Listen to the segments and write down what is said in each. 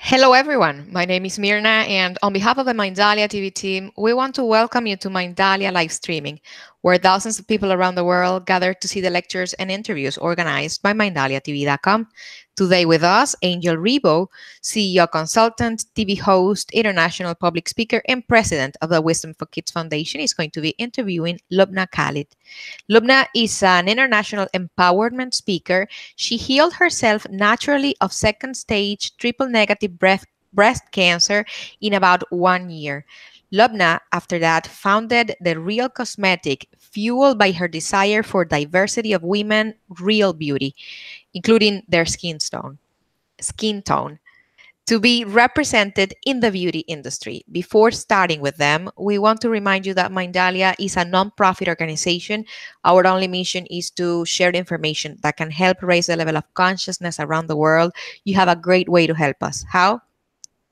Hello, everyone. My name is Mirna, and on behalf of the Mindalia TV team, we want to welcome you to Mindalia live streaming, where thousands of people around the world gather to see the lectures and interviews organized by MindaliaTV.com. Today with us, Angel Rebo, CEO consultant, TV host, international public speaker, and president of the Wisdom for Kids Foundation, is going to be interviewing Lubna Khalid. Lubna is an international empowerment speaker. She healed herself naturally of second stage triple negative breast cancer in about 1 year. Lubna, after that, founded The Real Cosmetic, fueled by her desire for diversity of women, real beauty, including their skin tone to be represented in the beauty industry. Before starting with them, we want to remind you that Mindalia is a nonprofit organization. Our only mission is to share information that can help raise the level of consciousness around the world. You have a great way to help us. How?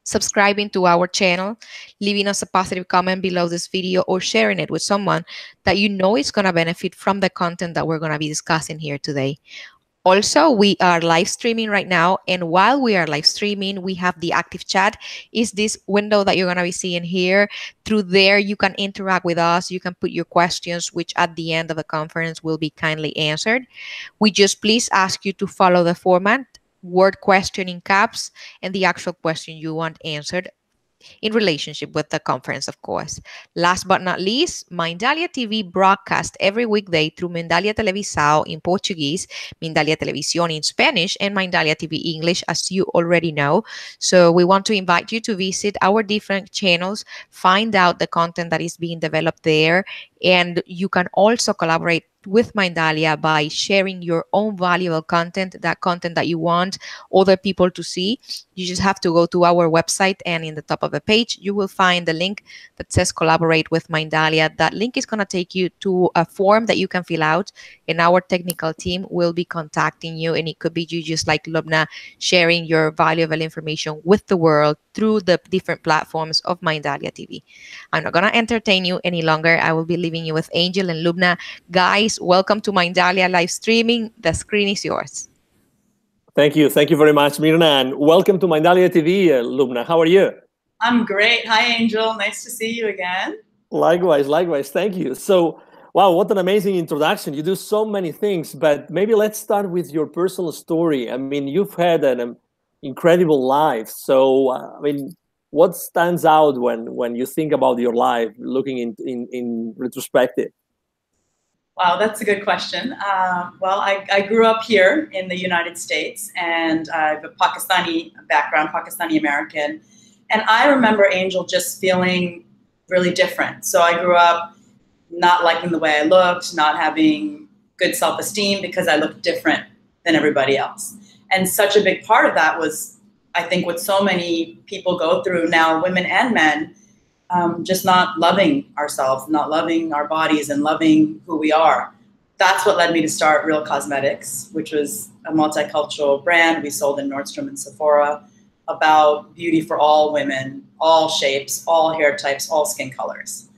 Subscribing to our channel, leaving us a positive comment below this video, or sharing it with someone that you know is going to benefit from the content that we're going to be discussing here today. Also, we are live streaming right now, and while we are live streaming, we have the active chat. Is this window that you're going to be seeing here. Through there, you can interact with us. You can put your questions, which at the end of the conference will be kindly answered. We just please ask you to follow the format, word question in caps, and the actual question you want answered in relationship with the conference, of course. Last but not least, Mindalia TV broadcast every weekday through Mindalia Televisão in Portuguese, Mindalia Televisión in Spanish, and Mindalia TV English, as you already know. So we want to invite you to visit our different channels, find out the content that is being developed there, and you can also collaborate with Mindalia by sharing your own valuable content, that content that you want other people to see. You just have to go to our website, and in the top of the page, you will find the link that says collaborate with Mindalia. That link is going to take you to a form that you can fill out, and our technical team will be contacting you. And it could be you, just like Lubna, sharing your valuable information with the world through the different platforms of Mindalia TV. I'm not going to entertain you any longer. I will be leaving you with Angel and Lubna. Guys, welcome to Mindalia live streaming. The screen is yours. Thank you. Thank you very much, Mirna, and welcome to Mindalia TV, Lubna. How are you? I'm great. Hi, Angel. Nice to see you again. Likewise, likewise. Thank you. So, wow, what an amazing introduction. You do so many things, but maybe let's start with your personal story. I mean, you've had an incredible life. So, I mean, what stands out when you think about your life, looking in retrospective? Wow, that's a good question. Well, I grew up here in the United States, and I have a Pakistani background, Pakistani-American. And I remember, Angel, just feeling really different. So I grew up not liking the way I looked, not having good self-esteem because I looked different than everybody else. And such a big part of that was, I think, what so many people go through now, women and men, just not loving ourselves, not loving our bodies, and loving who we are. That's what led me to start Real Cosmetics, which was a multicultural brand we sold in Nordstrom and Sephora, about beauty for all women, all shapes, all hair types, all skin colors.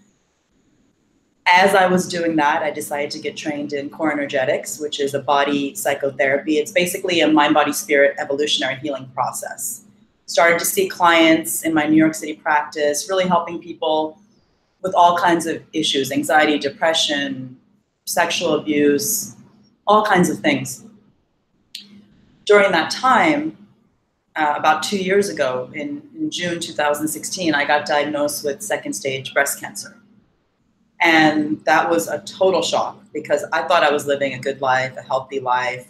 As I was doing that, I decided to get trained in core energetics, which is a body psychotherapy. It's basically a mind, body, spirit evolutionary healing process. Started to see clients in my New York City practice, really helping people with all kinds of issues, anxiety, depression, sexual abuse, all kinds of things. During that time, about 2 years ago, in June 2016, I got diagnosed with second stage breast cancer. And that was a total shock because I thought I was living a good life, a healthy life,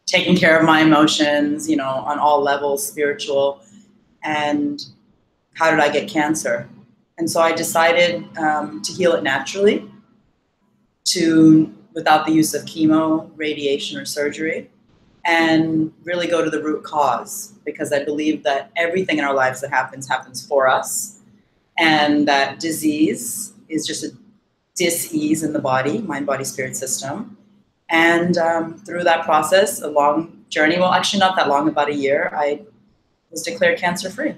taking care of my emotions, you know, on all levels, spiritual. And how did I get cancer? And so I decided to heal it naturally, without the use of chemo, radiation, or surgery, and really go to the root cause, because I believe that everything in our lives that happens for us, and that disease is just a dis-ease in the body, mind, body, spirit system. And through that process, a long journey, well, actually not that long, about a year, I was declared cancer-free.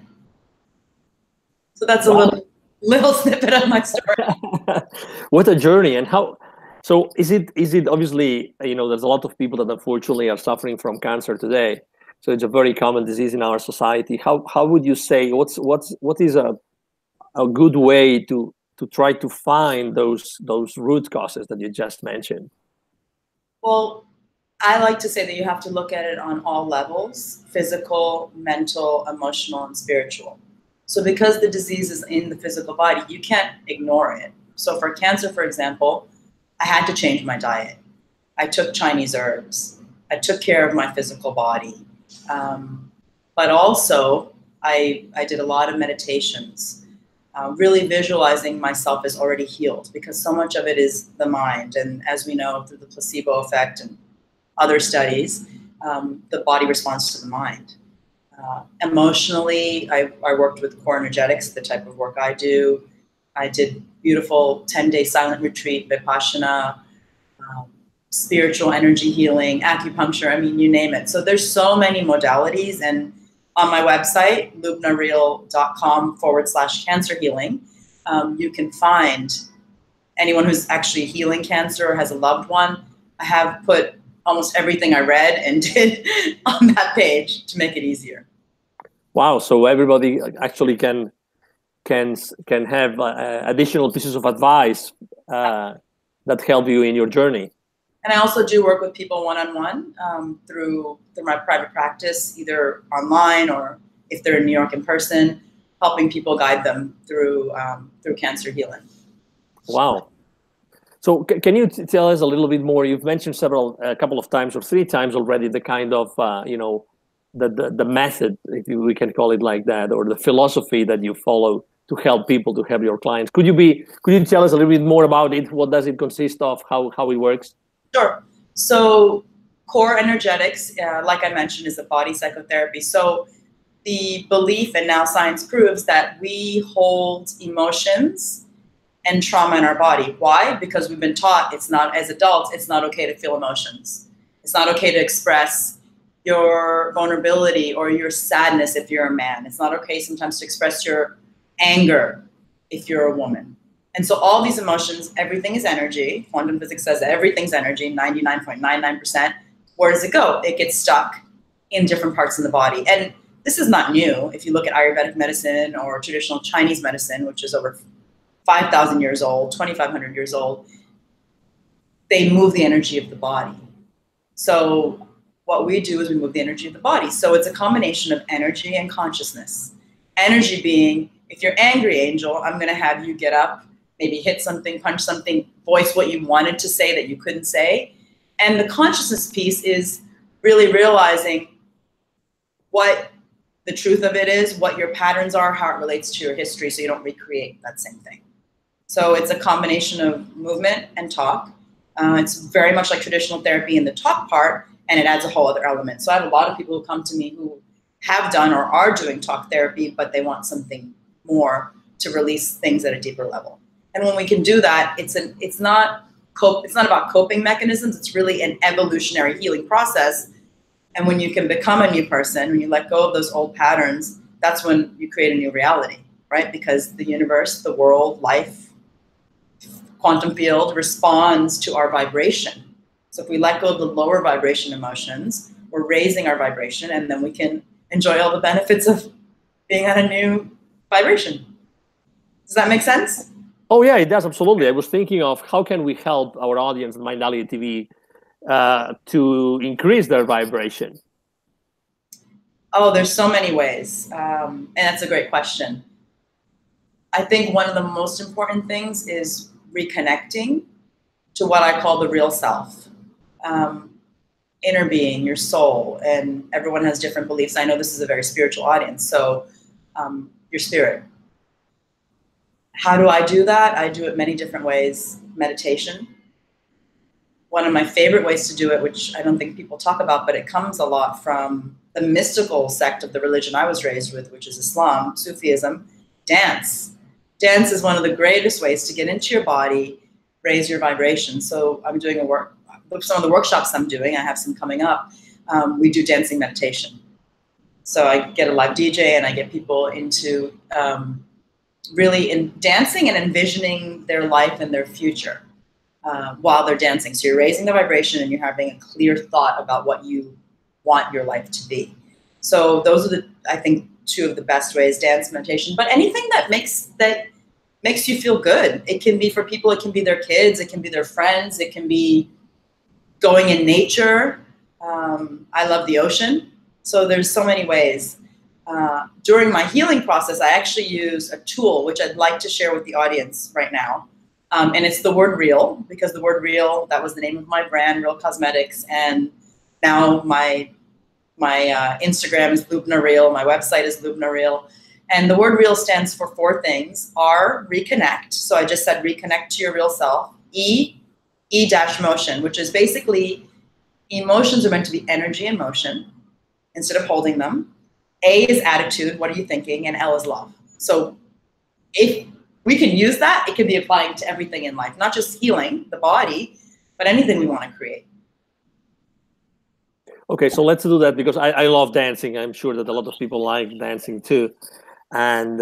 So that's wow. a little snippet of my story. What a journey. And how, so is it obviously, you know, there's a lot of people that unfortunately are suffering from cancer today. So it's a very common disease in our society. How would you say what is a good way to try to find those root causes that you just mentioned? Well, I like to say that you have to look at it on all levels: physical, mental, emotional, and spiritual. So because the disease is in the physical body, you can't ignore it. So for cancer, for example, I had to change my diet. I took Chinese herbs. I took care of my physical body. But also, I did a lot of meditations, really visualizing myself as already healed, because so much of it is the mind. And as we know through the placebo effect and other studies, the body responds to the mind. Emotionally, I worked with core energetics, the type of work I do. I did beautiful 10-day silent retreat, Vipassana, spiritual energy healing, acupuncture, I mean, you name it. So there's so many modalities. And on my website, lubnareal.com/cancer healing, you can find anyone who's actually healing cancer or has a loved one. I have put almost everything I read and did on that page to make it easier. Wow! So everybody actually can have additional pieces of advice that help you in your journey. And I also do work with people one-on-one through my private practice, either online or if they're in New York in person, helping people, guide them through cancer healing. Wow. So can you tell us a little bit more? You've mentioned a couple of times or 3 times already, the kind of, the method, if we can call it like that, or the philosophy that you follow to help people, to help your clients. Could you tell us a little bit more about it? What does it consist of? How it works? Sure. So core energetics, like I mentioned, is a body psychotherapy. So the belief, and now science proves, that we hold emotions and trauma in our body. Why? Because we've been taught as adults, it's not okay to feel emotions. It's not okay to express your vulnerability or your sadness if you're a man. It's not okay sometimes to express your anger if you're a woman. And so all these emotions, everything is energy. Quantum physics says that everything's energy, 99.99%. Where does it go? It gets stuck in different parts of the body. And this is not new. If you look at Ayurvedic medicine or traditional Chinese medicine, which is over 5,000 years old, 2,500 years old, they move the energy of the body. So what we do is we move the energy of the body. So it's a combination of energy and consciousness. Energy being, if you're angry, Angel, I'm going to have you get up, maybe hit something, punch something, voice what you wanted to say that you couldn't say. And the consciousness piece is really realizing what the truth of it is, what your patterns are, how it relates to your history, so you don't recreate that same thing. So it's a combination of movement and talk. It's very much like traditional therapy in the talk part, and it adds a whole other element. So I have a lot of people who come to me who have done or are doing talk therapy, but they want something more to release things at a deeper level. And when we can do that, it's not about coping mechanisms. It's really an evolutionary healing process. And when you can become a new person, when you let go of those old patterns, that's when you create a new reality, right? Because the universe, the world, life, quantum field responds to our vibration. So if we let go of the lower vibration emotions, we're raising our vibration, and then we can enjoy all the benefits of being on a new vibration. Does that make sense? Oh yeah, it does, absolutely. I was thinking of how can we help our audience, Mindalia TV, to increase their vibration? Oh, there's so many ways, and that's a great question. I think one of the most important things is reconnecting to what I call the real self, inner being, your soul, and everyone has different beliefs. I know this is a very spiritual audience, so your spirit. How do I do that? I do it many different ways. Meditation. One of my favorite ways to do it, which I don't think people talk about, but it comes a lot from the mystical sect of the religion I was raised with, which is Islam, Sufism. Dance. Dance is one of the greatest ways to get into your body, raise your vibration. So I'm doing some of the workshops I'm doing, I have some coming up, we do dancing meditation. So I get a live DJ and I get people into really in dancing and envisioning their life and their future while they're dancing. So you're raising the vibration and you're having a clear thought about what you want your life to be. So those are I think, two of the best ways: dance, meditation, but anything that makes you feel good. It can be for people, it can be their kids, it can be their friends, it can be going in nature. I love the ocean. So there's so many ways. During my healing process, I actually use a tool, which I'd like to share with the audience right now. And it's the word real, because the word real, that was the name of my brand, Real Cosmetics. And now my Instagram is Lubna Real. My website is Lubna Real. And the word real stands for 4 things. R, reconnect. So I just said reconnect to your real self. E-motion, which is basically emotions are meant to be energy and motion instead of holding them. A is attitude. What are you thinking? And L is love. So if we can use that, it can be applying to everything in life, not just healing the body, but anything we want to create. Okay, so let's do that, because I love dancing. I'm sure that a lot of people like dancing too. And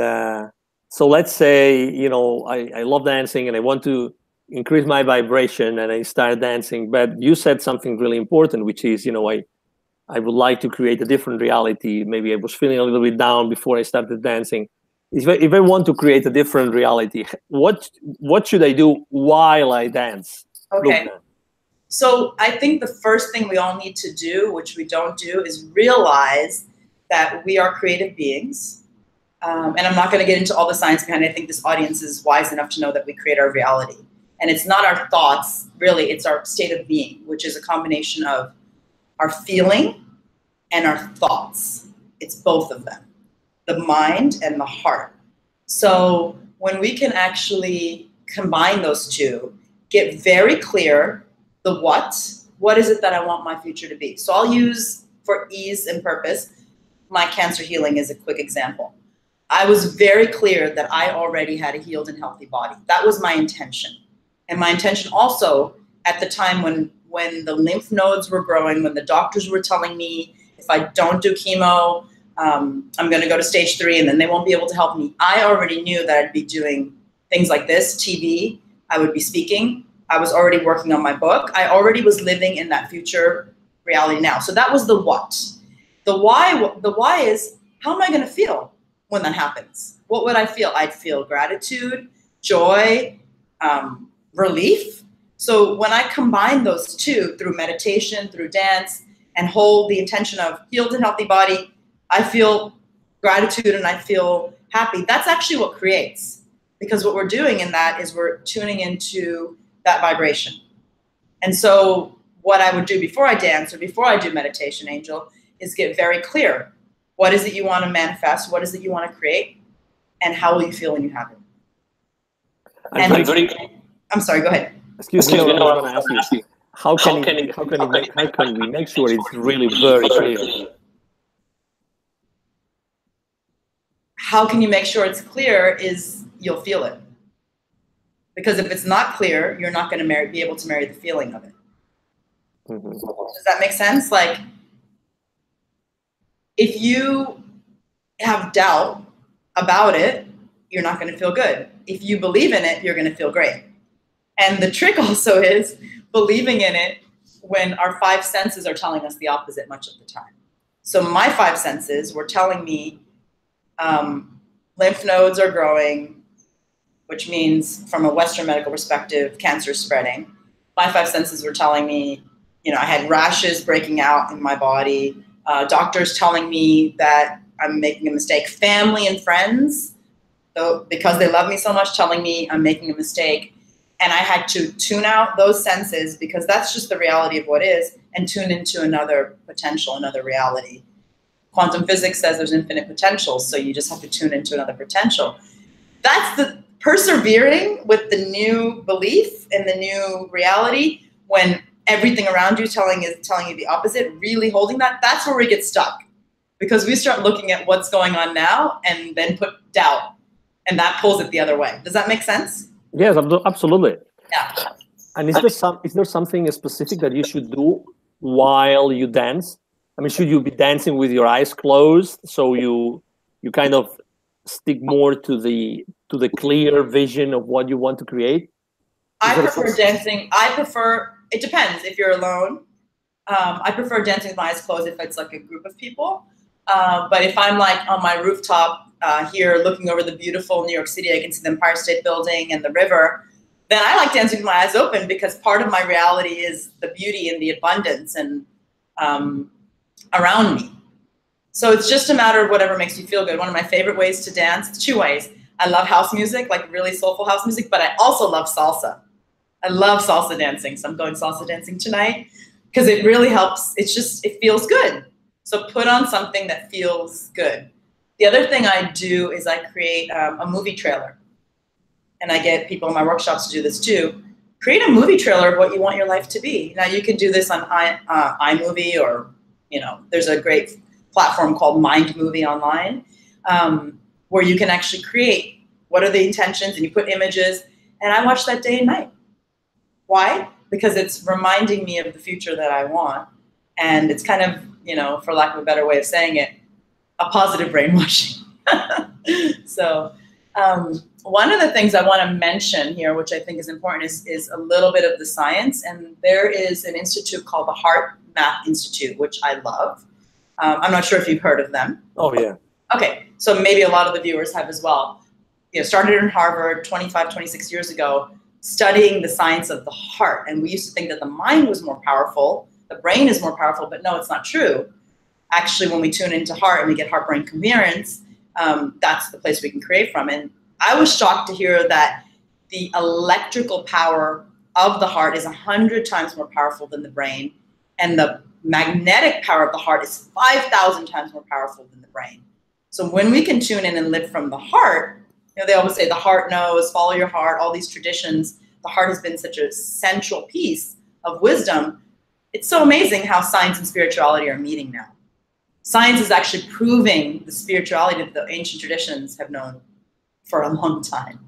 so let's say, you know, I love dancing and I want to increase my vibration, and I start dancing. But you said something really important, which is, you know, I would like to create a different reality. Maybe I was feeling a little bit down before I started dancing. If I want to create a different reality, what should I do while I dance? Okay. So I think the first thing we all need to do, which we don't do, is realize that we are creative beings. And I'm not going to get into all the science behind it. I think this audience is wise enough to know that we create our reality. And it's not our thoughts, really, it's our state of being, which is a combination of our feeling and our thoughts. It's both of them, the mind and the heart. So when we can actually combine those two, get very clear the what is it that I want my future to be? So I'll use, for ease and purpose, my cancer healing is a quick example. I was very clear that I already had a healed and healthy body. That was my intention. And my intention also at the time when the lymph nodes were growing, when the doctors were telling me if I don't do chemo, I'm going to go to stage 3 and then they won't be able to help me. I already knew that I'd be doing things like this, TV, I would be speaking. I was already working on my book. I already was living in that future reality now. So that was the what. The why is, how am I going to feel when that happens? What would I feel? I'd feel gratitude, joy, relief. So when I combine those two through meditation, through dance, and hold the intention of healed and healthy body, I feel gratitude and I feel happy. That's actually what creates. Because what we're doing in that is we're tuning into that vibration. And so what I would do before I dance or before I do meditation, Angel, is get very clear. What is it you want to manifest? What is it you want to create? And how will you feel when you have it? I'm sorry, go ahead. Excuse me, I was going to ask you, how can we make sure it's really very clear? How can you make sure it's clear is you'll feel it. Because if it's not clear, you're not going to be able to marry the feeling of it. Mm-hmm. Does that make sense? Like, if you have doubt about it, you're not going to feel good. If you believe in it, you're going to feel great. And the trick also is believing in it when our 5 senses are telling us the opposite much of the time. So my 5 senses were telling me lymph nodes are growing, which means from a Western medical perspective, cancer is spreading. My 5 senses were telling me, you know, I had rashes breaking out in my body. Doctors telling me that I'm making a mistake. Family and friends, though, because they love me so much, telling me I'm making a mistake. And I had to tune out those senses because that's just the reality of what is, and tune into another potential, another reality. Quantum physics says there's infinite potential, so you just have to tune into another potential. That's the persevering with the new belief and the new reality when everything around you telling you the opposite, really holding that, that's where we get stuck. Because we start looking at what's going on now and then put doubt, and that pulls it the other way. Does that make sense? Yes, absolutely. Yeah. And is there something specific that you should do while you dance? I mean, should you be dancing with your eyes closed so you kind of stick more to the clear vision of what you want to create? I prefer dancing. It depends if you're alone. I prefer dancing with my eyes closed if it's like a group of people. But if I'm like on my rooftop here looking over the beautiful New York City, I can see the Empire State Building and the river, then I like dancing with my eyes open, because part of my reality is the beauty and the abundance and around me. So it's just a matter of whatever makes you feel good. One of my favorite ways to dance, 2 ways. I love house music, like really soulful house music, but I also love salsa. I love salsa dancing, so I'm going salsa dancing tonight because it really helps. It feels good. So put on something that feels good. The other thing I do is I create a movie trailer. And I get people in my workshops to do this too. Create a movie trailer of what you want your life to be. Now you can do this on iMovie, or there's a great platform called Mind Movie online, where you can actually create what are the intentions, and you put images. And I watch that day and night. Why? Because it's reminding me of the future that I want. And it's kind of, for lack of a better way of saying it, a positive brainwashing. So one of the things I want to mention here, which I think is important, is a little bit of the science. And there is an institute called the Heart Math Institute, which I love. I'm not sure if you've heard of them. Oh, yeah. Okay, so maybe a lot of the viewers have as well. Started in Harvard 25, 26 years ago, studying the science of the heart. And we used to think that the mind was more powerful, the brain is more powerful, but no, it's not true. Actually, when we tune into heart and we get heart-brain coherence, that's the place we can create from. And I was shocked to hear that the electrical power of the heart is 100 times more powerful than the brain, and the magnetic power of the heart is 5,000 times more powerful than the brain. So when we can tune in and live from the heart, they always say the heart knows, follow your heart, all these traditions. The heart has been such a central piece of wisdom. It's so amazing how science and spirituality are meeting now. Science is actually proving the spirituality that the ancient traditions have known for a long time.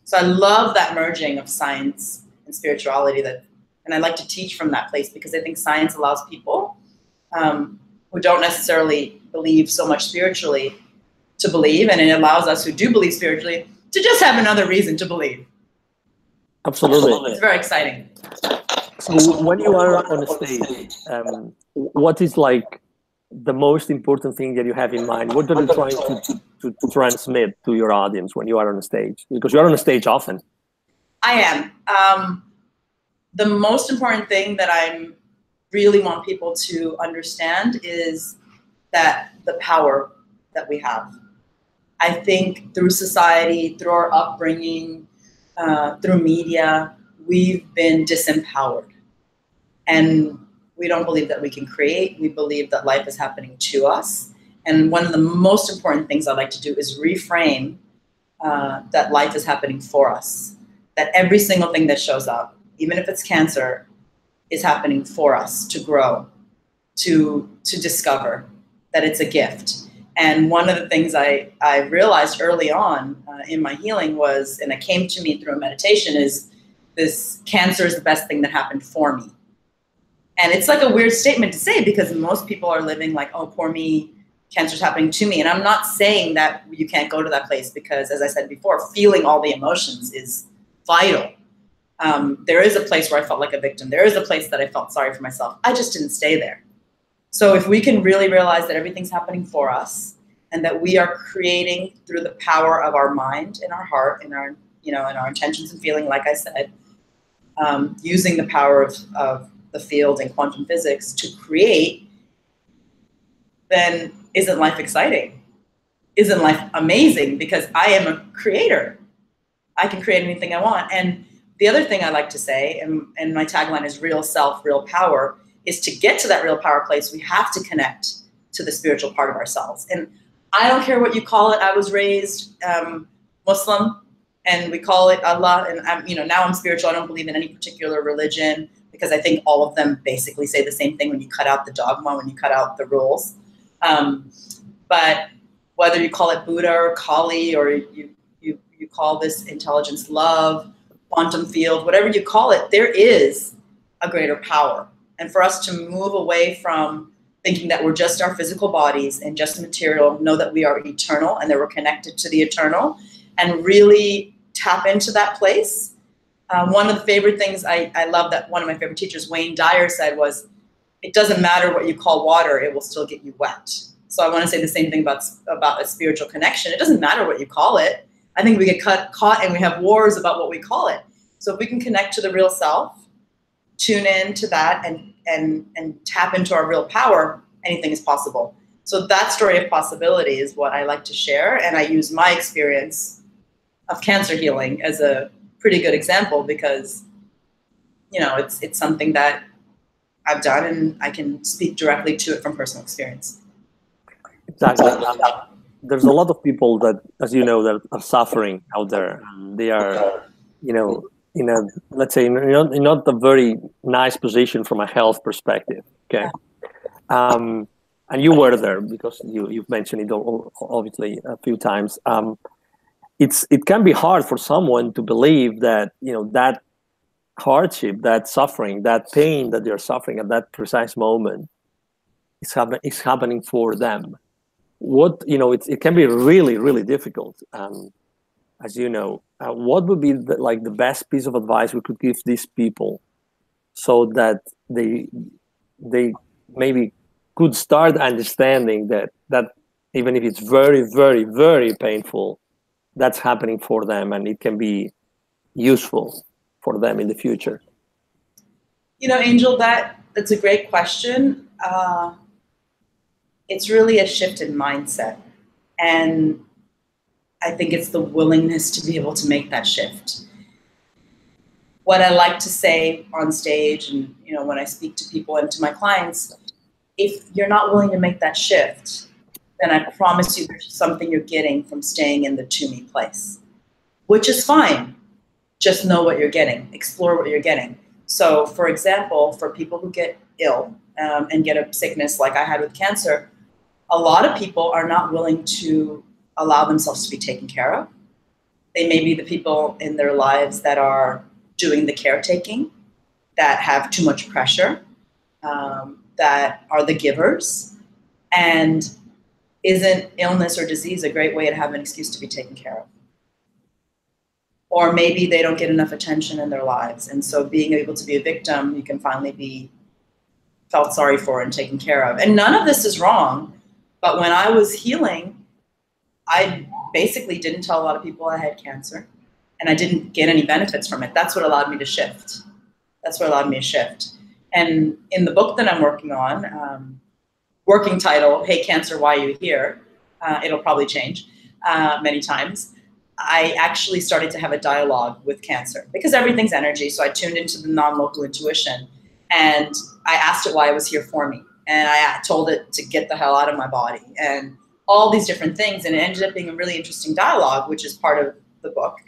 So I love that merging of science and spirituality, and I like to teach from that place, because I think science allows people who don't necessarily believe so much spiritually to believe, and it allows us who do believe spiritually to just have another reason to believe. Absolutely. It's very exciting. So when you are on a stage, what is like the most important thing that you have in mind? What are you trying to transmit to your audience when you are on a stage? Because you're on a stage often. I am. The most important thing that I really want people to understand is that the power that we have. I think through society, through our upbringing, through media, we've been disempowered. And we don't believe that we can create. We believe that life is happening to us. And one of the most important things I like to do is reframe that life is happening for us. That every single thing that shows up, even if it's cancer, is happening for us to grow, to discover that it's a gift. And one of the things I realized early on in my healing was, and it came to me through a meditation, is this cancer is the best thing that happened for me. And it's like a weird statement to say, because most people are living like, oh, poor me, cancer's happening to me. And I'm not saying that you can't go to that place, because as I said before, feeling all the emotions is vital. There is a place where I felt like a victim. There is a place that I felt sorry for myself. I just didn't stay there. So if we can really realize that everything's happening for us, and that we are creating through the power of our mind and our heart and our, and our intentions and feeling, like I said, using the power of the field and quantum physics to create, then isn't life exciting? Isn't life amazing? Because I am a creator. I can create anything I want. And the other thing I like to say, and my tagline is real self, real power, is to get to that real power place, we have to connect to the spiritual part of ourselves. And I don't care what you call it. I was raised Muslim, and we call it Allah. And now I'm spiritual. I don't believe in any particular religion, because I think all of them basically say the same thing when you cut out the dogma, when you cut out the rules. But whether you call it Buddha or Kali, or you call this intelligence love, quantum field, whatever you call it, there is a greater power. And for us to move away from thinking that we're just our physical bodies and just material, know that we are eternal and that we're connected to the eternal, and really tap into that place. One of the favorite things I love that one of my favorite teachers, Wayne Dyer, said was, it doesn't matter what you call water, it will still get you wet. So I want to say the same thing about a spiritual connection. It doesn't matter what you call it. I think we get caught and we have wars about what we call it. So if we can connect to the real self, tune in to that, and tap into our real power, anything is possible. So that story of possibility is what I like to share, and I use my experience of cancer healing as a pretty good example because, you know, it's something that I've done and I can speak directly to it from personal experience. Exactly. There's a lot of people that, as you know, that are suffering out there. They are, you know, in a, let's say, in not a very nice position from a health perspective. Okay. And you were there because you've mentioned it obviously a few times. It can be hard for someone to believe that, you know, that hardship, that suffering, that pain that they're suffering at that precise moment is happening for them. It can be really, really difficult. As you know, what would be the best piece of advice we could give these people so that they maybe could start understanding that even if it's very, very, very painful, that's happening for them and it can be useful for them in the future? You know, Angel, that's a great question. It's really a shift in mindset. And I think it's the willingness to be able to make that shift. What I like to say on stage and, you know, when I speak to people and to my clients, if you're not willing to make that shift, then I promise you there's something you're getting from staying in the to me place, which is fine. Just know what you're getting, explore what you're getting. So for example, for people who get ill and get a sickness like I had with cancer, a lot of people are not willing to allow themselves to be taken care of. They may be the people in their lives that are doing the caretaking, that have too much pressure, that are the givers. And isn't illness or disease a great way to have an excuse to be taken care of? Or maybe they don't get enough attention in their lives. And so being able to be a victim, you can finally be felt sorry for and taken care of. And none of this is wrong. But when I was healing, I basically didn't tell a lot of people I had cancer. And I didn't get any benefits from it. That's what allowed me to shift. And in the book that I'm working on, working title, Hey Cancer, Why Are You Here? It'll probably change many times. I actually started to have a dialogue with cancer because everything's energy. So I tuned into the non-local intuition and I asked it why it was here for me. And I told it to get the hell out of my body and all these different things. And it ended up being a really interesting dialogue, which is part of the book,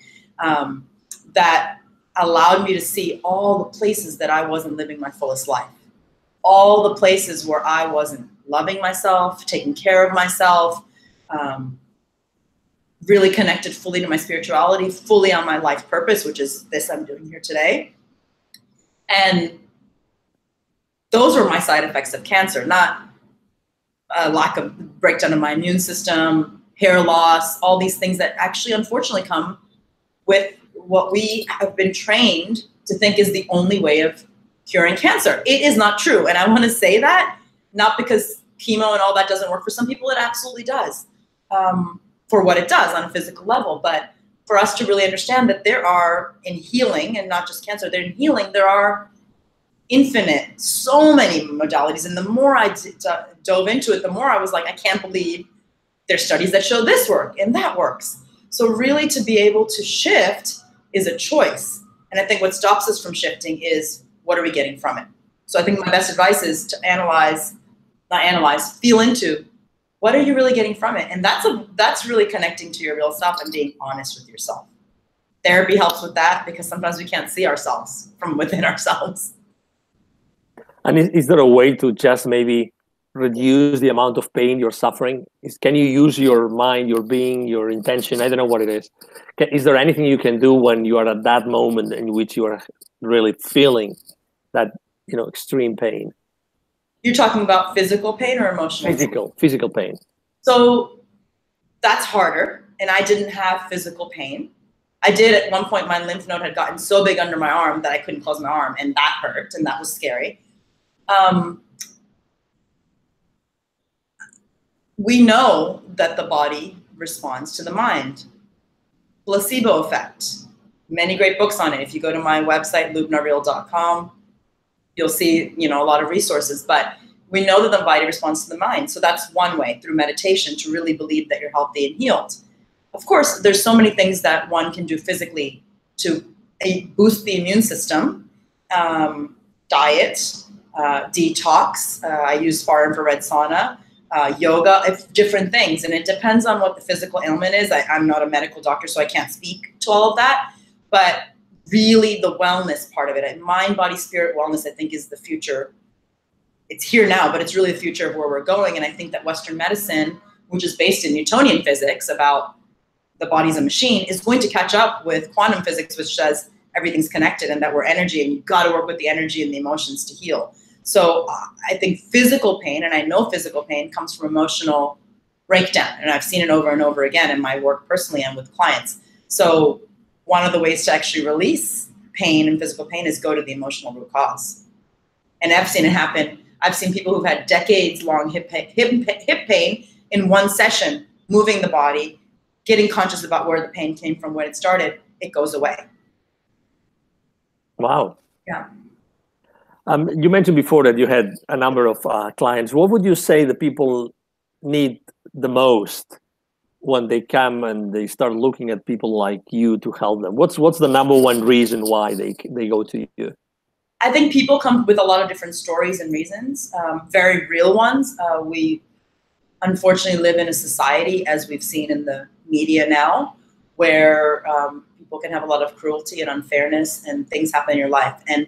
that allowed me to see all the places that I wasn't living my fullest life. All the places where I wasn't loving myself, taking care of myself, really connected fully to my spirituality, fully on my life purpose, which is this I'm doing here today. And those were my side effects of cancer, not a lack of breakdown of my immune system, hair loss, all these things that actually unfortunately come with what we have been trained to think is the only way of curing cancer. It is not true. And I want to say that, not because chemo and all that doesn't work for some people, it absolutely does. For what it does on a physical level, but for us to really understand that there are, in healing, and not just cancer, in healing, there are infinite, so many modalities. And the more I dove into it, the more I was like, I can't believe there's studies that show this work and that works. So really to be able to shift is a choice. And I think what stops us from shifting is, what are we getting from it? So I think my best advice is to feel into, what are you really getting from it? And that's really connecting to your real self and being honest with yourself. Therapy helps with that because sometimes we can't see ourselves from within ourselves. And is there a way to just maybe reduce the amount of pain you're suffering? Can you use your mind, your being, your intention? I don't know what it is. Is there anything you can do when you are at that moment in which you are really feeling that, extreme pain? You're talking about physical pain or emotional? Physical pain. So that's harder. And I didn't have physical pain. I did at one point, my lymph node had gotten so big under my arm that I couldn't close my arm, and that hurt, and that was scary. we know that the body responds to the mind. Placebo effect. Many great books on it. If you go to my website, lubnareal.com, you'll see, a lot of resources. But we know that the body responds to the mind. So that's one way, through meditation, to really believe that you're healthy and healed. Of course, there's so many things that one can do physically to boost the immune system. Diet, detox. I use far infrared sauna. Yoga, different things. And it depends on what the physical ailment is. I'm not a medical doctor, so I can't speak to all of that. But really the wellness part of it, mind, body, spirit wellness, I think is the future. It's here now, but it's really the future of where we're going. And I think that Western medicine, which is based in Newtonian physics about the body's a machine, is going to catch up with quantum physics, which says everything's connected and that we're energy and you've got to work with the energy and the emotions to heal. So I think physical pain, and I know physical pain comes from emotional breakdown. And I've seen it over and over again in my work personally and with clients. So one of the ways to actually release pain and physical pain is go to the emotional root cause. And I've seen it happen. I've seen people who've had decades-long hip pain in one session, moving the body, getting conscious about where the pain came from, when it started, it goes away. Wow. Yeah. You mentioned before that you had a number of clients. What would you say the people need the most when they come and they start looking at people like you to help them? What's the number one reason why they go to you? I think people come with a lot of different stories and reasons, very real ones. We unfortunately live in a society, as we've seen in the media now, where people can have a lot of cruelty and unfairness and things happen in your life and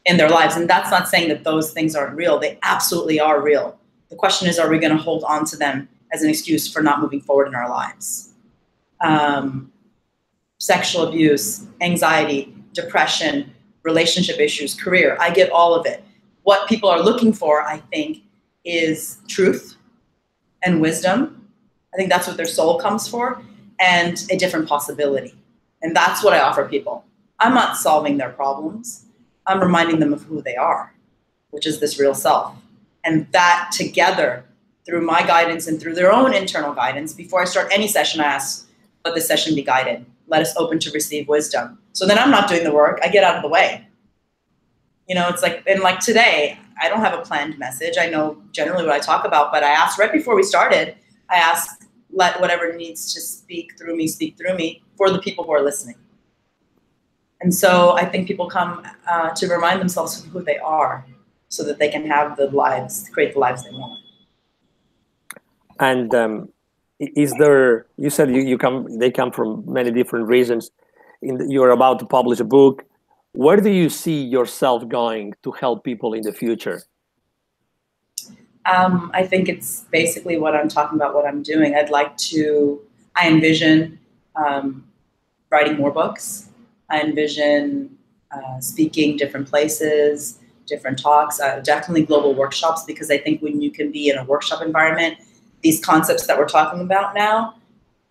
in their lives. And that's not saying that those things aren't real. They absolutely are real. The question is, are we going to hold on to them as an excuse for not moving forward in our lives? Sexual abuse, anxiety, depression, relationship issues, career. I get all of it. What people are looking for, I think, is truth and wisdom. I think that's what their soul comes for, and a different possibility. And that's what I offer people. I'm not solving their problems. I'm reminding them of who they are, which is this real self. And that together, through my guidance and through their own internal guidance, before I start any session, I ask, let this session be guided. Let us open to receive wisdom. So then I'm not doing the work. I get out of the way. It's like, and like today, I don't have a planned message. I know generally what I talk about, but I asked right before we started, I asked, let whatever needs to speak through me for the people who are listening. And so I think people come to remind themselves of who they are so that they can have the lives, create the lives they want. And is there, you said they come from many different reasons. You're about to publish a book. Where do you see yourself going to help people in the future? I think it's basically what I'm talking about, what I'm doing. I envision writing more books. I envision speaking different places, different talks, definitely global workshops, because I think when you can be in a workshop environment, these concepts that we're talking about now,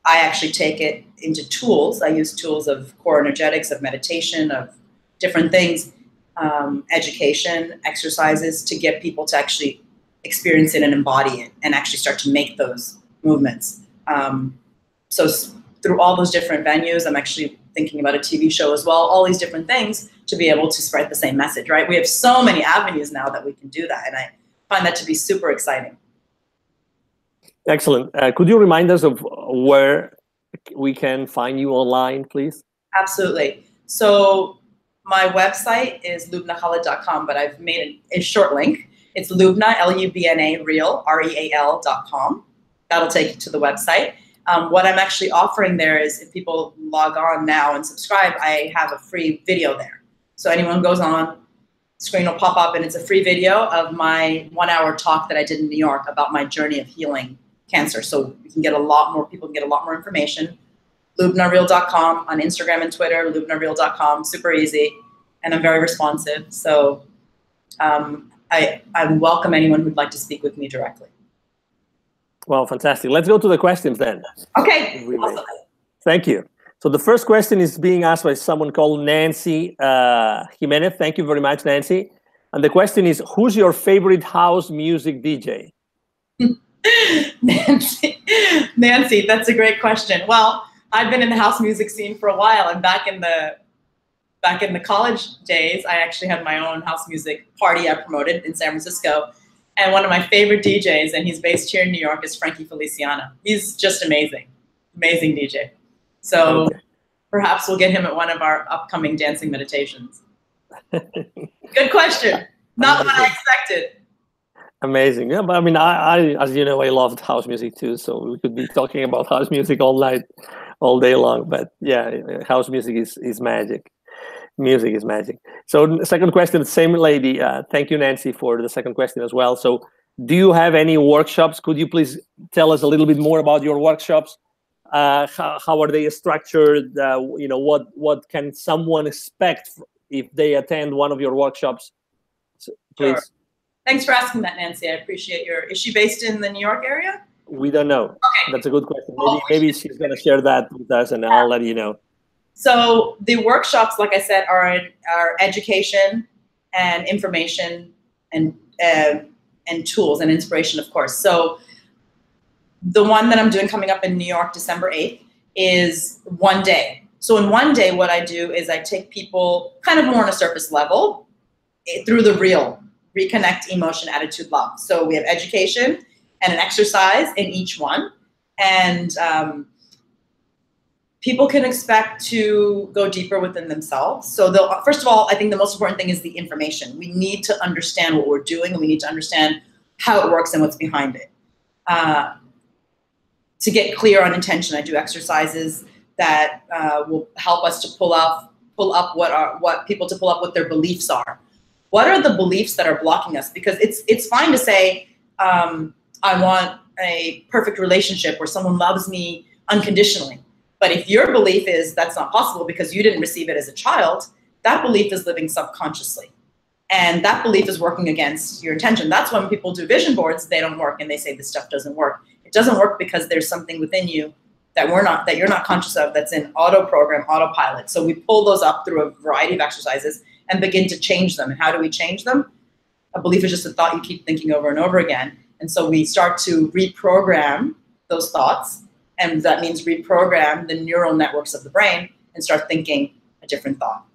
I actually take it into tools. I use tools of core energetics, of meditation, of different things, education, exercises, to get people to actually experience it and embody it and actually start to make those movements. So through all those different venues, I'm actually thinking about a TV show as well, all these different things to be able to spread the same message, right? We have so many avenues now that we can do that. And I find that to be super exciting. Excellent. Could you remind us of where we can find you online, please? Absolutely. So my website is lubnakhalid.com, but I've made a short link. It's Lubna, Lubna, real, real.com. That'll take you to the website. What I'm actually offering there is, if people log on now and subscribe, I have a free video there. So anyone goes on, screen will pop up, and it's a free video of my 1-hour talk that I did in New York about my journey of healing cancer. So you can get a lot more, people can get a lot more information. LubnaReal.com, on Instagram and Twitter, LubnaReal.com, super easy. And I'm very responsive. So I welcome anyone who'd like to speak with me directly. Well, fantastic. Let's go to the questions then. Okay. Awesome. Thank you. So the first question is being asked by someone called Nancy Jimenez. Thank you very much, Nancy. And the question is, who's your favorite house music DJ? Nancy, that's a great question. Well, I've been in the house music scene for a while, and back in the college days, I actually had my own house music party I promoted in San Francisco. And one of my favorite DJs, and he's based here in New York, is Frankie Feliciano. He's just amazing, amazing DJ. So perhaps we'll get him at one of our upcoming dancing meditations. Good question. Not what I expected. Amazing. Yeah, but I mean, I, as you know, I loved house music too. So we could be talking about house music all night, all day long. But yeah, house music is magic. Music is magic. So second question, same lady. Thank you, Nancy, for the second question as well. So do you have any workshops? Could you please tell us a little bit more about your workshops? How are they structured? You know, what can someone expect if they attend one of your workshops? So, please. Sure. Thanks for asking that, Nancy. I appreciate your. Is she based in the New York area? We don't know. Okay. That's a good question. Maybe she's going to share that with us, and I'll let you know. So the workshops, like I said, are education and information and tools and inspiration, of course. So the one that I'm doing coming up in New York, December 8th, is one day. So in one day, what I do is I take people kind of more on a surface level through the real. Reconnect, emotion, attitude, love. So we have education and an exercise in each one. And people can expect to go deeper within themselves. So first of all, I think the most important thing is the information. We need to understand what we're doing, and we need to understand how it works and what's behind it. To get clear on intention, I do exercises that will help us to pull up what their beliefs are. What are the beliefs that are blocking us? Because it's fine to say, I want a perfect relationship where someone loves me unconditionally. But if your belief is that's not possible because you didn't receive it as a child, that belief is living subconsciously. And that belief is working against your intention. That's when people do vision boards, they don't work, and they say this stuff doesn't work. It doesn't work because there's something within you that you're not conscious of, that's in autopilot. So we pull those up through a variety of exercises and begin to change them. And how do we change them? A belief is just a thought you keep thinking over and over again. And so we start to reprogram those thoughts. And that means reprogram the neural networks of the brain and start thinking a different thought.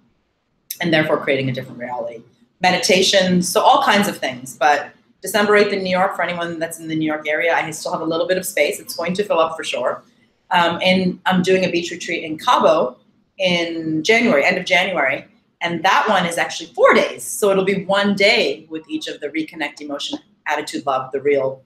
And therefore creating a different reality. Meditation, so all kinds of things. But December 8th in New York, for anyone that's in the New York area, I still have a little bit of space. It's going to fill up for sure. And I'm doing a beach retreat in Cabo in January, end of January. And that one is actually 4 days. So it'll be one day with each of the reconnect, emotion, attitude, love, the real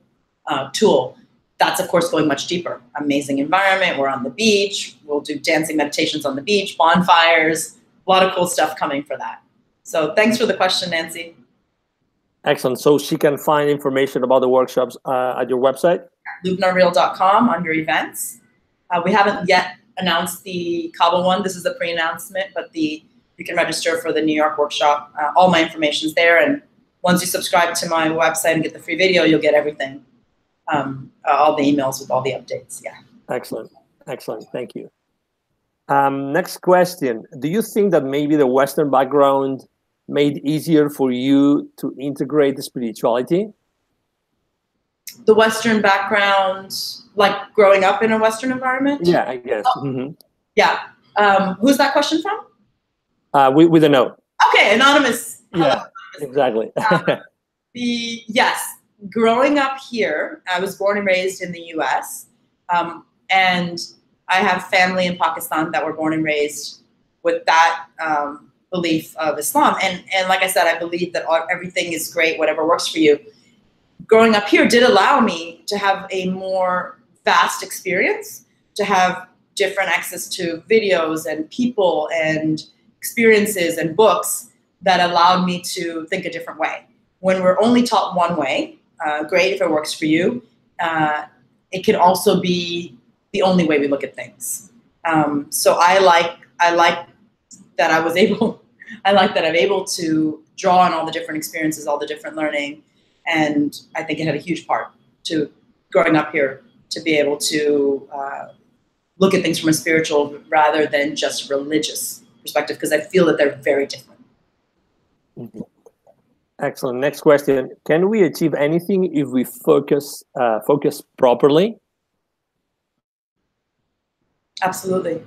tool. That's, of course, going much deeper. Amazing environment. We're on the beach. We'll do dancing meditations on the beach, bonfires, a lot of cool stuff coming for that. So thanks for the question, Nancy. Excellent. So she can find information about the workshops at your website? LubnaReal.com under events. We haven't yet announced the Cabo one. This is a pre-announcement, but you can register for the New York workshop. All my information is there. And once you subscribe to my website and get the free video, you'll get everything. All the emails with all the updates. Yeah. Excellent. Excellent. Thank you. Next question. Do you think that maybe the Western background made it easier for you to integrate the spirituality? The Western background, like growing up in a Western environment? Yeah, I guess. Oh. Mm-hmm. Yeah. Who's that question from? With a note. Okay, anonymous. Yeah, exactly. Yes, growing up here, I was born and raised in the U.S., and I have family in Pakistan that were born and raised with that belief of Islam. And like I said, I believe that everything is great, whatever works for you. Growing up here did allow me to have a more vast experience, to have different access to videos and people and experiences and books that allowed me to think a different way. When we're only taught one way, great if it works for you, it can also be the only way we look at things. So I like that I'm able to draw on all the different experiences, all the different learning, and I think it had a huge part to growing up here to be able to look at things from a spiritual rather than just religious perspective, because I feel that they're very different. Mm-hmm. Excellent. Next question. Can we achieve anything if we focus properly? Absolutely.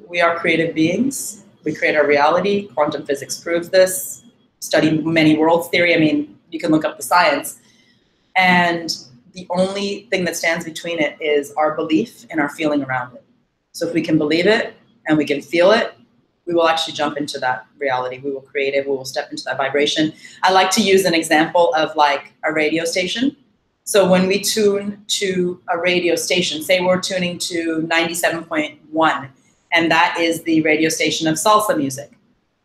We are creative beings. We create our reality. Quantum physics proves this. Study many worlds theory. I mean, you can look up the science. And the only thing that stands between it is our belief and our feeling around it. So if we can believe it and we can feel it, we will actually jump into that reality. We will create it. We will step into that vibration. I like to use an example of like a radio station. So when we tune to a radio station, say we're tuning to 97.1, and that is the radio station of salsa music.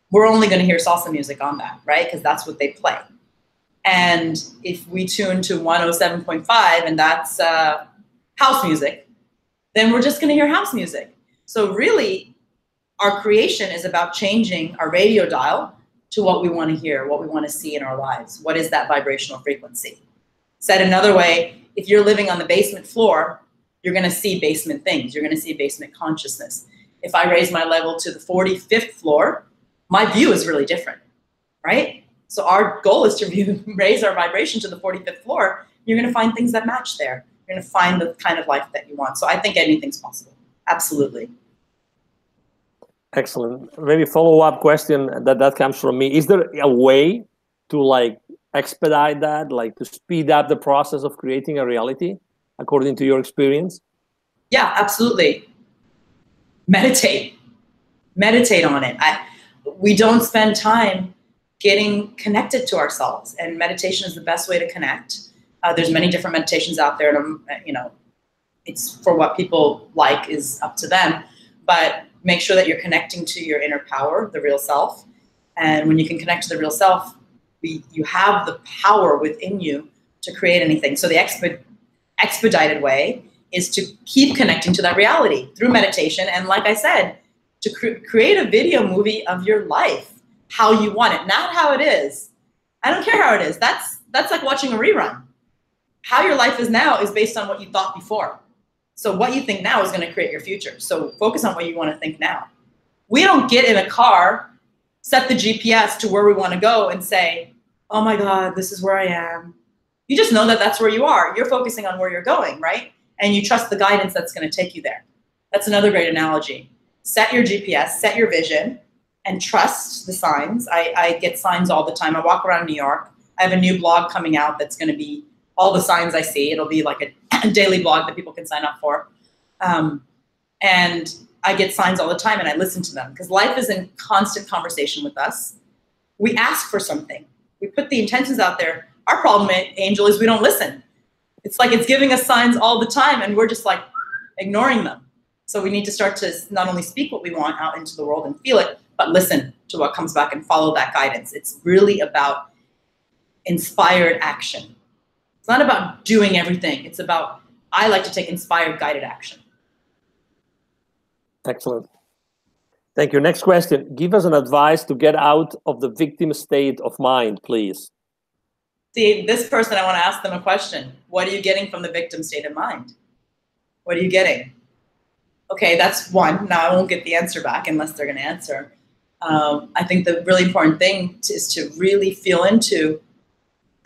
We're only going to hear salsa music on that, right? Because that's what they play. And if we tune to 107.5 and that's house music, then we're just going to hear house music. So really, our creation is about changing our radio dial to what we want to hear, what we want to see in our lives. What is that vibrational frequency? Said another way, if you're living on the basement floor, you're going to see basement things. You're going to see basement consciousness. If I raise my level to the 45th floor, my view is really different, right? So our goal is to raise our vibration to the 45th floor. You're going to find things that match there. You're going to find the kind of life that you want. So I think anything's possible. Absolutely. Excellent. Maybe follow-up question that comes from me. Is there a way to like expedite that, like to speed up the process of creating a reality according to your experience? Yeah, absolutely. Meditate on it. We don't spend time getting connected to ourselves, and meditation is the best way to connect. There's many different meditations out there, and it's for what people like is up to them, but make sure that you're connecting to your inner power, the real self. And when you can connect to the real self, you have the power within you to create anything. So the expedited way is to keep connecting to that reality through meditation. And like I said, to create a video movie of your life, how you want it, not how it is. I don't care how it is. That's like watching a rerun. How your life is now is based on what you thought before. So what you think now is going to create your future. So focus on what you want to think now. We don't get in a car, set the GPS to where we want to go and say, oh my God, this is where I am. You just know that that's where you are. You're focusing on where you're going, right? And you trust the guidance that's going to take you there. That's another great analogy. Set your GPS, set your vision, and trust the signs. I get signs all the time. I walk around New York. I have a new blog coming out that's going to be all the signs I see. It'll be like a daily blog that people can sign up for. And I get signs all the time and I listen to them because life is in constant conversation with us. We ask for something. We put the intentions out there. Our problem, Angel, is we don't listen. It's like it's giving us signs all the time and we're just like ignoring them. So we need to start to not only speak what we want out into the world and feel it, but listen to what comes back and follow that guidance. It's really about inspired action. It's not about doing everything. It's about, I like to take inspired, guided action. Excellent. Thank you. Next question. Give us an advice to get out of the victim state of mind, please. See, this person, I want to ask them a question. What are you getting from the victim state of mind? What are you getting? Okay, that's one. Now I won't get the answer back unless they're going to answer. I think the really important thing is to really feel into,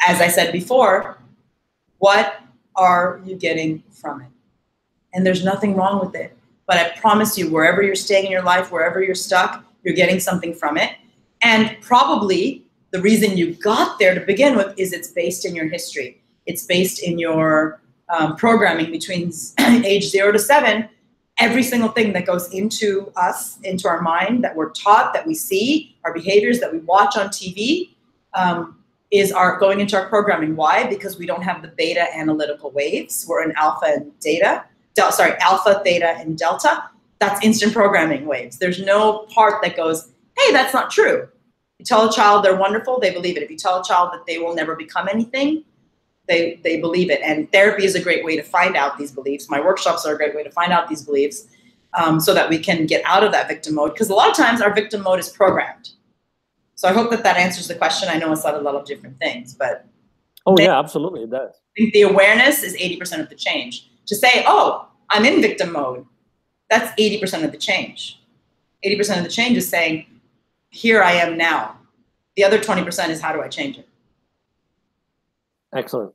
as I said before, what are you getting from it? And there's nothing wrong with it. But I promise you, wherever you're staying in your life, wherever you're stuck, you're getting something from it. And probably the reason you got there to begin with is it's based in your history. It's based in your programming between age 0 to 7. Every single thing that goes into us, into our mind, that we're taught, that we see, our behaviors that we watch on TV, is going into our programming. Why? Because we don't have the beta analytical waves. We're in alpha and theta. Alpha, theta, and delta. That's instant programming waves. There's no part that goes, hey, that's not true. You tell a child they're wonderful, they believe it. If you tell a child that they will never become anything, they believe it. And therapy is a great way to find out these beliefs. My workshops are a great way to find out these beliefs so that we can get out of that victim mode. Because a lot of times our victim mode is programmed. So I hope that answers the question. I know it's a lot of different things, but yeah, absolutely, it does. I think the awareness is 80% of the change. To say, oh, I'm in victim mode, that's 80% of the change. 80% of the change is saying, here I am now. The other 20% is how do I change it? Excellent.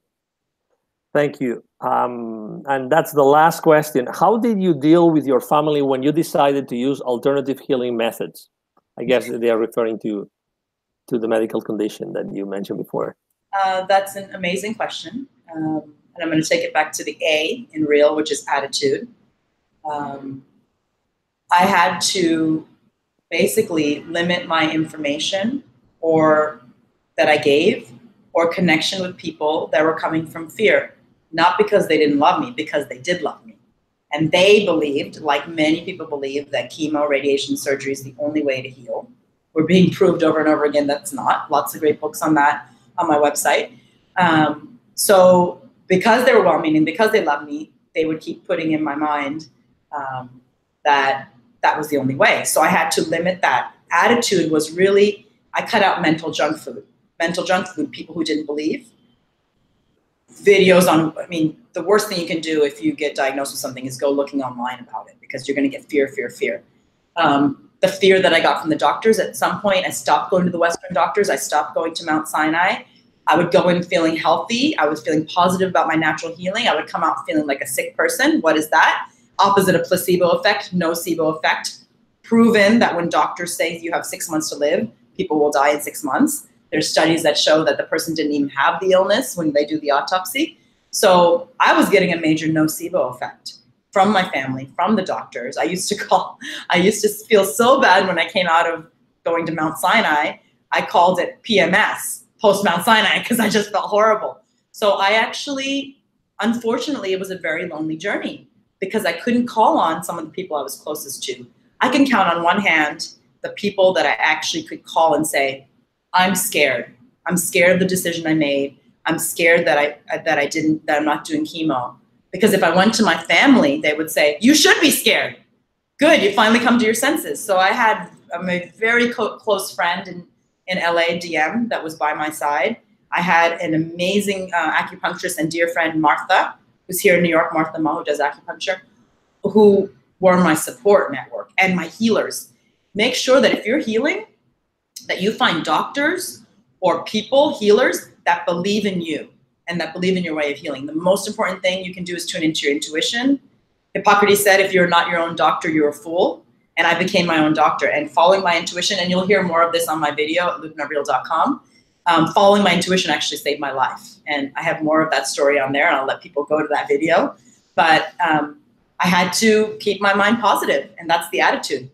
Thank you. And that's the last question. How did you deal with your family when you decided to use alternative healing methods? I guess they are referring to the medical condition that you mentioned before. That's an amazing question. And I'm going to take it back to the A in real, which is attitude. I had to basically limit my information or that I gave or connection with people that were coming from fear. Not because they didn't love me, because they did love me. And they believed, like many people believe, that chemo, radiation, surgery is the only way to heal. We're being proved over and over again that's not. Lots of great books on that on my website. So because they were well-meaning, because they loved me, they would keep putting in my mind that that was the only way. So I had to limit that. Attitude was really, I cut out mental junk food. Mental junk food, people who didn't believe. Videos on, I mean, the worst thing you can do if you get diagnosed with something is go looking online about it, because you're going to get fear, fear, fear. The fear that I got from the doctors, at some point I stopped going to the Western doctors. I stopped going to Mount Sinai. I would go in feeling healthy. I was feeling positive about my natural healing. I would come out feeling like a sick person. What is that? Opposite of placebo effect, nocebo effect. Proven that when doctors say you have 6 months to live, people will die in 6 months. There's studies that show that the person didn't even have the illness when they do the autopsy. So I was getting a major nocebo effect from my family, from the doctors. I used to feel so bad when I came out of going to Mount Sinai. I called it PMS, post Mount Sinai, because I just felt horrible. So I actually, unfortunately, it was a very lonely journey because I couldn't call on some of the people I was closest to. I can count on one hand the people that I actually could call and say, I'm scared. I'm scared of the decision I made. I'm scared that I'm not doing chemo. Because if I went to my family, they would say, you should be scared. Good, you finally come to your senses. So I had a very close friend in LA, DM, that was by my side. I had an amazing acupuncturist and dear friend, Martha, who's here in New York, Martha Ma, who does acupuncture, who were my support network and my healers. Make sure that if you're healing, that you find doctors or people, healers, that believe in you and that believe in your way of healing. The most important thing you can do is tune into your intuition. Hippocrates said, if you're not your own doctor, you're a fool. And I became my own doctor, and following my intuition, and you'll hear more of this on my video at lubnareal.com. Following my intuition actually saved my life. And I have more of that story on there, and I'll let people go to that video. But I had to keep my mind positive, and that's the attitude.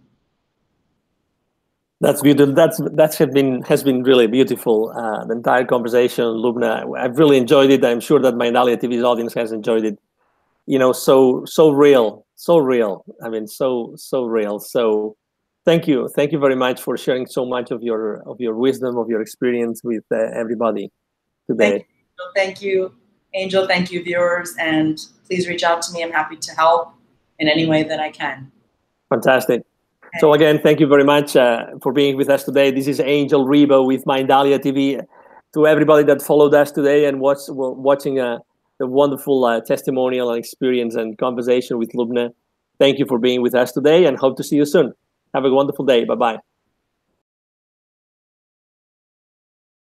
That's beautiful. That has been really beautiful. The entire conversation, Lubna. I've really enjoyed it. I'm sure that Mindalia TV's audience has enjoyed it. You know, so real. I mean, so real. So, thank you very much for sharing so much of your wisdom, of your experience with everybody today. Thank you, Angel. Thank you, viewers, and please reach out to me. I'm happy to help in any way that I can. Fantastic. So again, thank you very much for being with us today. This is Angel Rebo with Mindalia TV. To everybody that followed us today and watching the wonderful testimonial and experience and conversation with Lubna, thank you for being with us today and hope to see you soon. Have a wonderful day. Bye-bye.